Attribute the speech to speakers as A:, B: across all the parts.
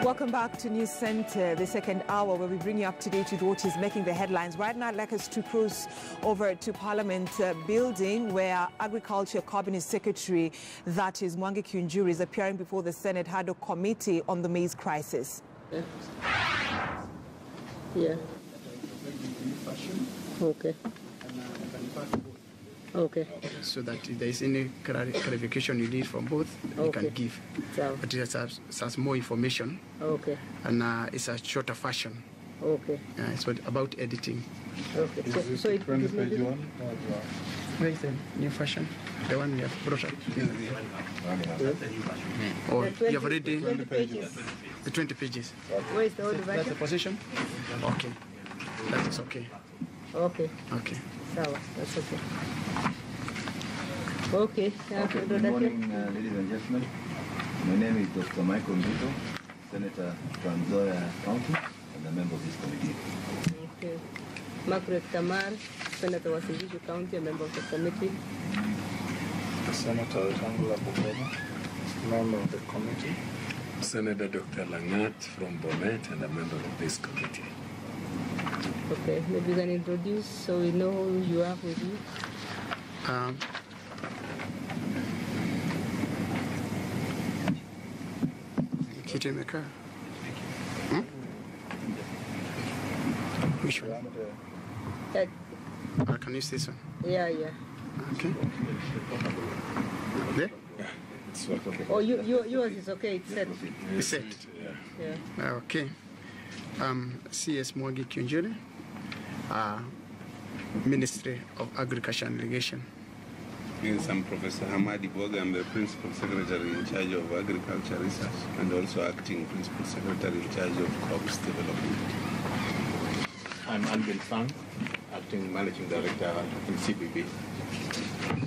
A: Welcome back to News Center, the second hour, where we bring you up to date with what is making the headlines. Right now, I'd like us to cruise over to Parliament building, where Agriculture Cabinet Secretary, that is Mwangi Kiunjuri, is appearing before the Senate Hado Committee on the maize crisis.
B: Yeah. Okay. Okay.
C: So that if there is any clarification you need from both, you can give.
B: So.
C: But it has more information.
B: Okay.
C: And it's a shorter fashion.
B: Okay.
C: It's about editing.
B: Okay. So it
D: page one?
C: Where is the new fashion? The one we have brought up. Or you have already
B: 20 pages.
C: The 20 pages.
B: Where is the old version?
C: That's the position? Okay. That is okay.
B: Okay.
C: Okay.
B: So that's okay. Okay.
E: Good morning, ladies and gentlemen. My name is Dr. Michael Mbito, Senator from Zoya County, and a member of this committee.
B: Okay. Margaret Tamar, Senator Wasingiju County, a member of the committee.
D: Senator Tangula Bukoma, member of the committee.
F: Senator Dr. Langat from Bomet and a member of this committee.
B: Okay, maybe you can introduce so we know who you are with you.
C: Kitty-maker. Which one? Can you see this one?
B: Yeah.
C: Okay. There?
F: It's okay.
B: Oh, yours is okay, it's set.
C: It's set.
B: Yeah.
C: Okay. CS Mwangi Kiunjuri, Ministry of Agriculture and Irrigation.
G: Yes, I'm Professor Hamadi Boga. I'm the Principal Secretary in charge of Agriculture Research and also Acting Principal Secretary in charge of Crops Development.
H: I'm Anbil Fang, Acting Managing Director in CBB.
B: I'm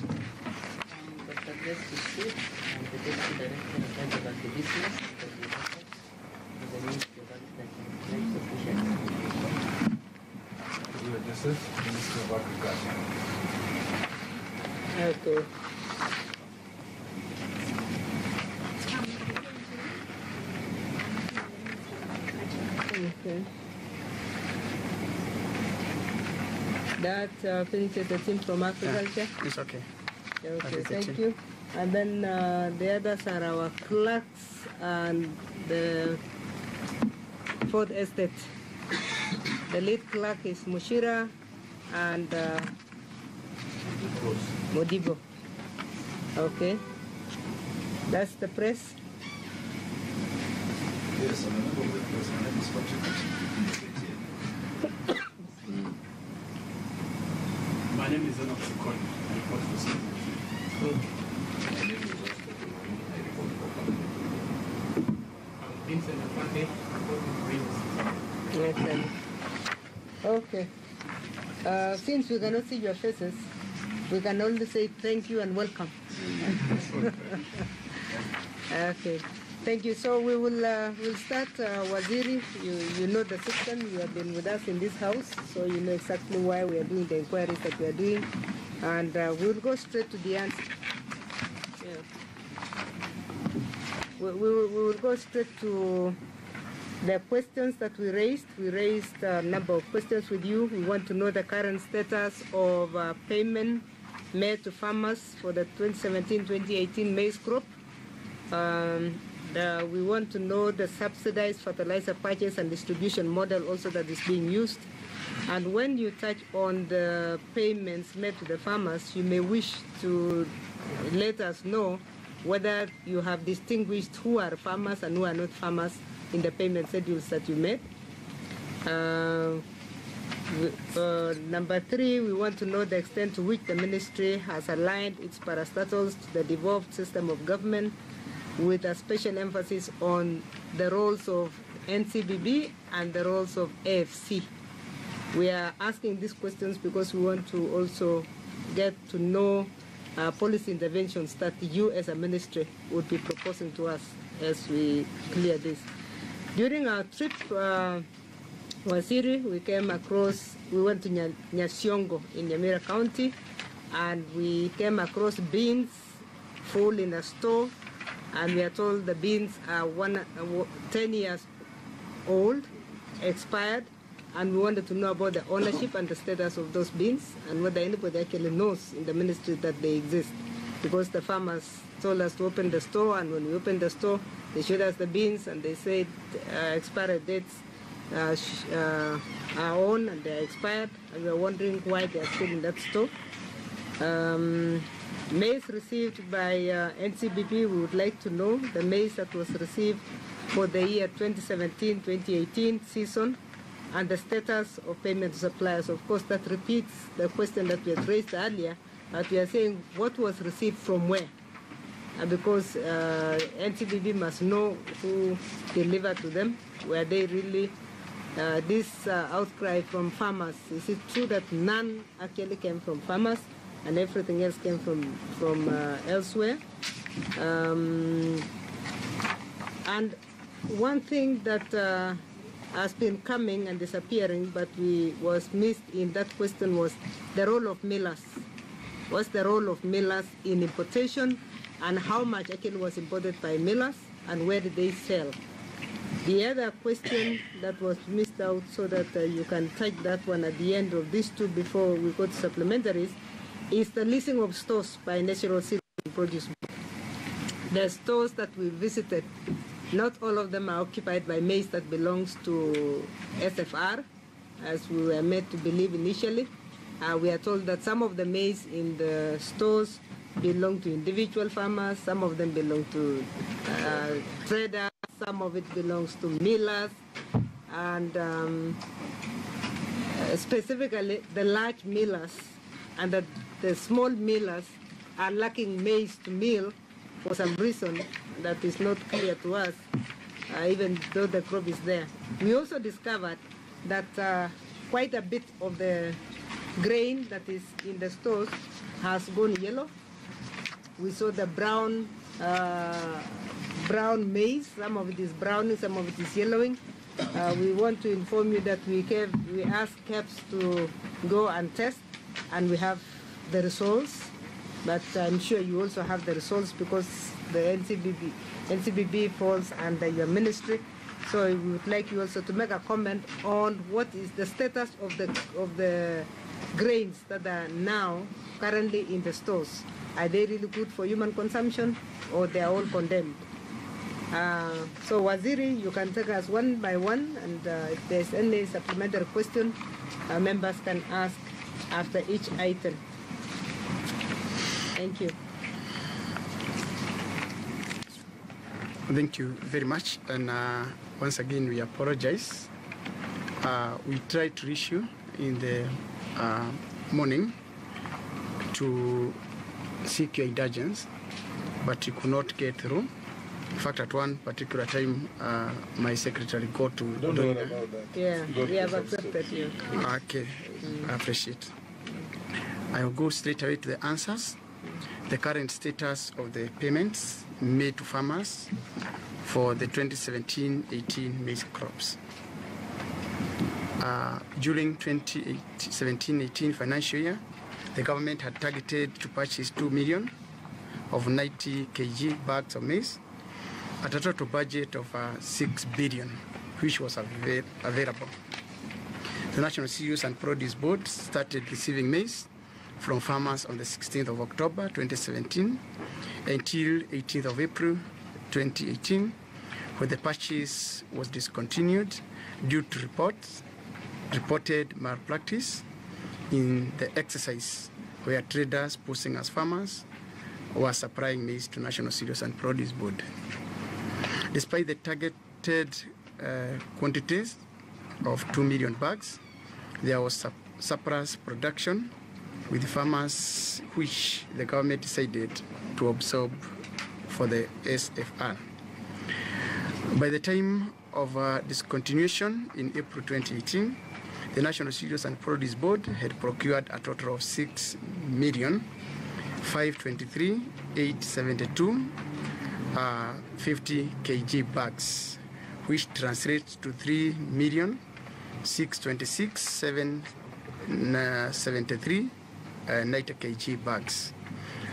B: Dr. Grace Kusi. I'm the Deputy Director in charge of Agribusiness of the Ministry of Agriculture and Livestock.
D: This is Ministry of Agriculture.
B: Okay. Okay. That finishes the team from agriculture.
C: It's okay.
B: Okay, thank you. And then the others are our clerks and the fourth estate. The lead clerk is Mushira and Modibo. Okay. That's the press.
E: Yes, I'm a member of the press. My name is Patrick.
D: My name is Enoch Sikon. I report for CBB.
H: My name is Oscar Kimani. I report for Cabinet. I'm Vincent Afande, reporting for
B: Okay. Since we cannot see your faces, we can only say thank you and welcome. Okay. Thank you. So we will we'll start, Waziri. You know the system. You have been with us in this house, so you know exactly why we are doing the inquiries that we are doing, and we'll go straight to the answer. Yeah. We will go straight to the questions that we raised. We raised a number of questions with you. We want to know the current status of payment made to farmers for the 2017-2018 maize crop. We want to know the subsidized fertilizer purchase and distribution model also that is being used. And when you touch on the payments made to the farmers, you may wish to let us know whether you have distinguished who are farmers and who are not farmers in the payment schedules that you made. Number 3, we want to know the extent to which the ministry has aligned its parastatals to the devolved system of government, with a special emphasis on the roles of NCBB and the roles of AFC. We are asking these questions because we want to also get to know policy interventions that you as a ministry would be proposing to us as we clear this. During our trip, Waziri, we went to Nyasiongo in Nyamira County, and we came across beans full in a store and we are told the beans are 10 years old, expired, and we wanted to know about the ownership and the status of those beans and whether anybody actually knows in the ministry that they exist. Because the farmers told us to open the store, and when we opened the store, they showed us the beans and they said expiry dates are on and they are expired, and we are wondering why they are still in that store. Maize received by NCBP, we would like to know the maize that was received for the year 2017-2018 season and the status of payment to suppliers. Of course, that repeats the question that we had raised earlier, but we are saying what was received from where, because NCBP must know who delivered to them. Were they really this outcry from farmers? Is it true that none actually came from farmers and everything else came from elsewhere? And one thing that has been coming and disappearing, but was missed in that question, was the role of millers. What's the role of millers in importation, and how much actually was imported by millers, and where did they sell? The other question that was missed out, so that you can take that one at the end of these two before we go to supplementaries, is the listing of stores by National Cereal and Produce Board. The stores that we visited, not all of them are occupied by maize that belongs to SFR, as we were made to believe initially. We are told that some of the maize in the stores belong to individual farmers, some of them belong to traders, some of it belongs to millers, and specifically the large millers and the small millers are lacking maize to mill for some reason that is not clear to us, even though the crop is there. We also discovered that quite a bit of the grain that is in the stores has gone yellow. We saw the brown maize. Some of it is browning, some of it is yellowing. We want to inform you that we asked KEPS to go and test, and we have the results. But I'm sure you also have the results because the NCBP falls under your ministry. So we would like you also to make a comment on what is the status of the grains that are now currently in the stores. Are they really good for human consumption, or they are all condemned? So Waziri, you can take us one by one, and if there's any supplementary question, members can ask after each item. Thank you.
C: Thank you very much, and once again we apologize. We tried to issue in the morning to seek your indulgence, but you could not get through. In fact, at one particular time, my secretary got to
D: Don't worry about that.
B: Yeah, we have accepted you.
C: Okay, I appreciate. I will go straight away to the answers. The current status of the payments made to farmers for the 2017-18 maize crops. During 2017-18 financial year, the government had targeted to purchase 2 million of 90 kg bags of maize at a total budget of 6 billion, which was available. The National Cereals and Produce Board started receiving maize from farmers on the 16th of October 2017 until 18th of April 2018, where the purchase was discontinued due to reported malpractice in the exercise, where traders posing as farmers were supplying maize to National Cereals and Produce Board. Despite the targeted quantities of 2 million bags, there was surplus production with farmers, which the government decided to absorb for the SFR. By the time of discontinuation in April 2018, the National Cereals and Produce Board had procured a total of 6,523,872 50 kg bags, which translates to 3,626,773 90 kg bags,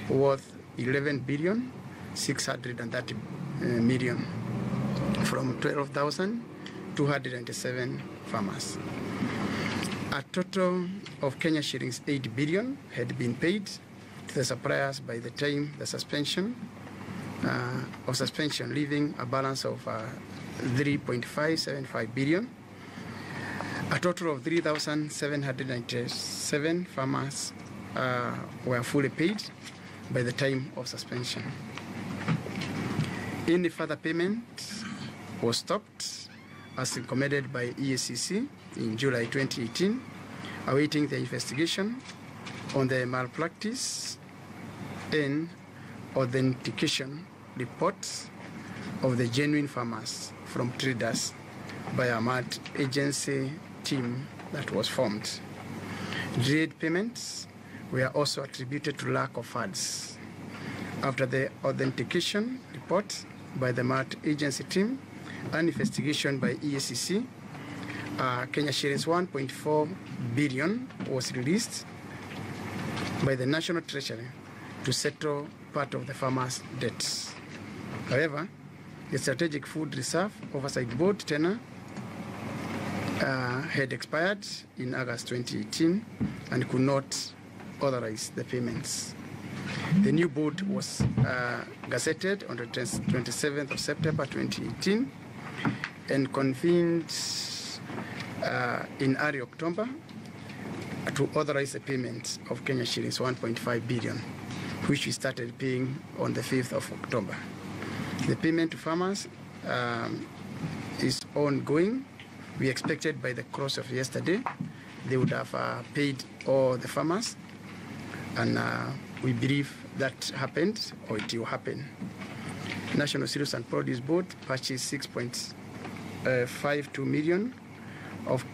C: worth 11 billion 630 million from 12,297 farmers. A total of Kenya shillings 8 billion had been paid to the suppliers by the time the suspension, leaving a balance of 3.575 billion. A total of 3,797 farmers were fully paid by the time of suspension. Any further payment was stopped as recommended by EACC in July 2018, awaiting the investigation on the malpractice and authentication reports of the genuine farmers from traders by a mad agency team that was formed. Delayed payments were also attributed to lack of funds. After the authentication report by the mad agency team and investigation by EACC, Kenya shillings 1.4 billion was released by the National Treasury to settle part of the farmers' debts. However, the Strategic Food Reserve Oversight Board tenure had expired in August 2018 and could not authorize the payments. The new board was gazetted on the 27th of September 2018 and convened in early October to authorize the payment of Kenya shillings 1.5 billion, which we started paying on the 5th of October. The payment to farmers is ongoing. We expected by the close of yesterday they would have paid all the farmers, and we believe that happened, or it will happen. National Cereals and Produce Board purchased 6.52 million of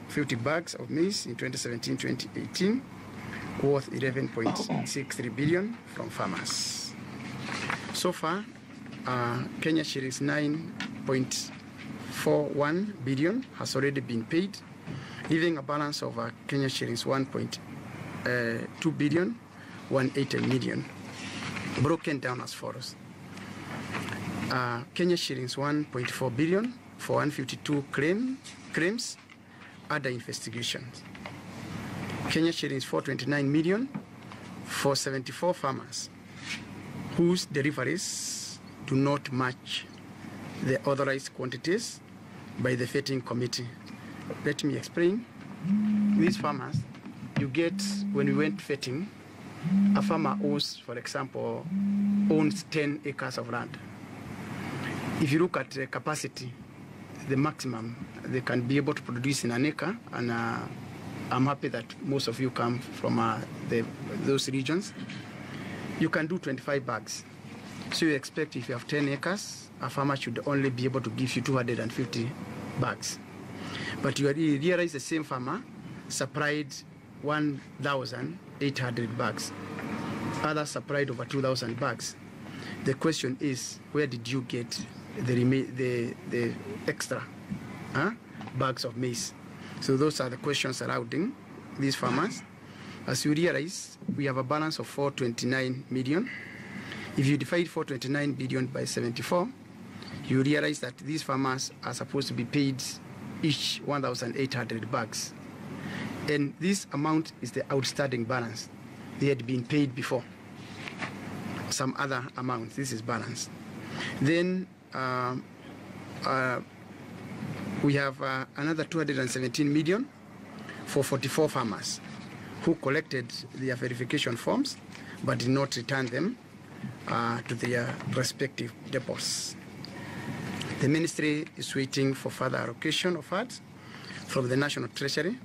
C: 50 bags of maize in 2017-2018, worth 11.63 billion from farmers. So far, Kenya shillings 9.41 billion has already been paid, leaving a balance of Kenya shillings 1.2 billion, 180 million, broken down as follows. Kenya shillings 1.4 billion for 152 claims under investigations. Kenya shillings 429 million for 74 farmers whose deliveries do not match the authorized quantities by the vetting committee. Let me explain. These farmers, you get, when we went vetting, a farmer owns, for example, owns 10 acres of land. If you look at the capacity, the maximum they can be able to produce in an acre, and I'm happy that most of you come from those regions, you can do 25 bags. So you expect if you have 10 acres, a farmer should only be able to give you 250 bags. But you realize the same farmer supplied 1,800 bags. Others supplied over 2,000 bags. The question is, where did you get the extra bags of maize? So those are the questions surrounding these farmers. As you realize, we have a balance of 429 million. If you divide 429 billion by 74, you realize that these farmers are supposed to be paid each 1,800 bags. And this amount is the outstanding balance. They had been paid before. Some other amount, this is balance. Then we have another 217 million for 44 farmers who collected their verification forms but did not return them to their respective depots. The ministry is waiting for further allocation of funds from the National Treasury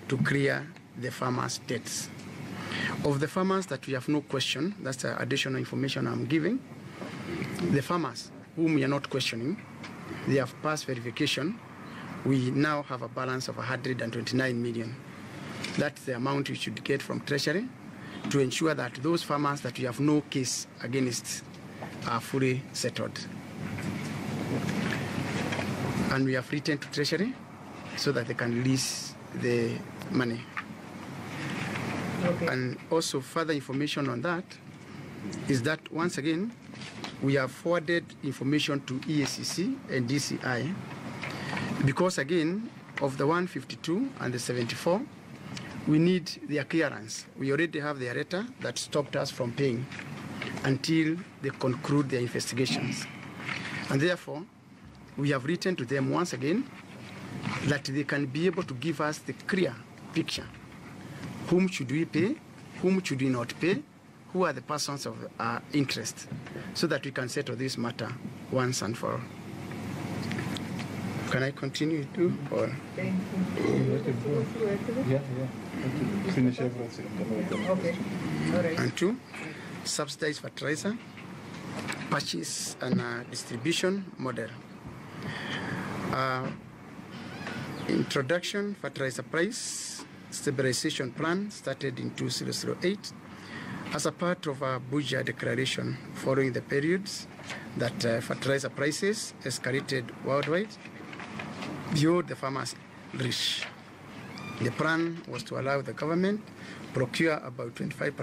C: to clear the farmers' debts. Of the farmers that we have no question, that's the additional information I'm giving, the farmers whom we are not questioning, they have passed verification. We now have a balance of 129 million. That's the amount we should get from Treasury to ensure that those farmers that we have no case against are fully settled. And we have written to Treasury so that they can release the money. Okay. And also further information on that, is that, once again, we have forwarded information to EACC and DCI because, again, of the 152 and the 74, we need their clearance. We already have their letter that stopped us from paying until they conclude their investigations. And therefore, we have written to them once again that they can be able to give us the clear picture. Whom should we pay? Whom should we not pay? Who are the persons of interest? So that we can settle this matter once and for all. Can I continue too? Or?
D: Yeah. Finish everything.
B: Okay. All right.
C: And 2, subsidized fertilizer purchase and distribution model. Introduction, fertilizer price stabilization plan started in 2008 as a part of a budget declaration following the periods that fertilizer prices escalated worldwide beyond the farmers' reach. The plan was to allow the government procure about 25%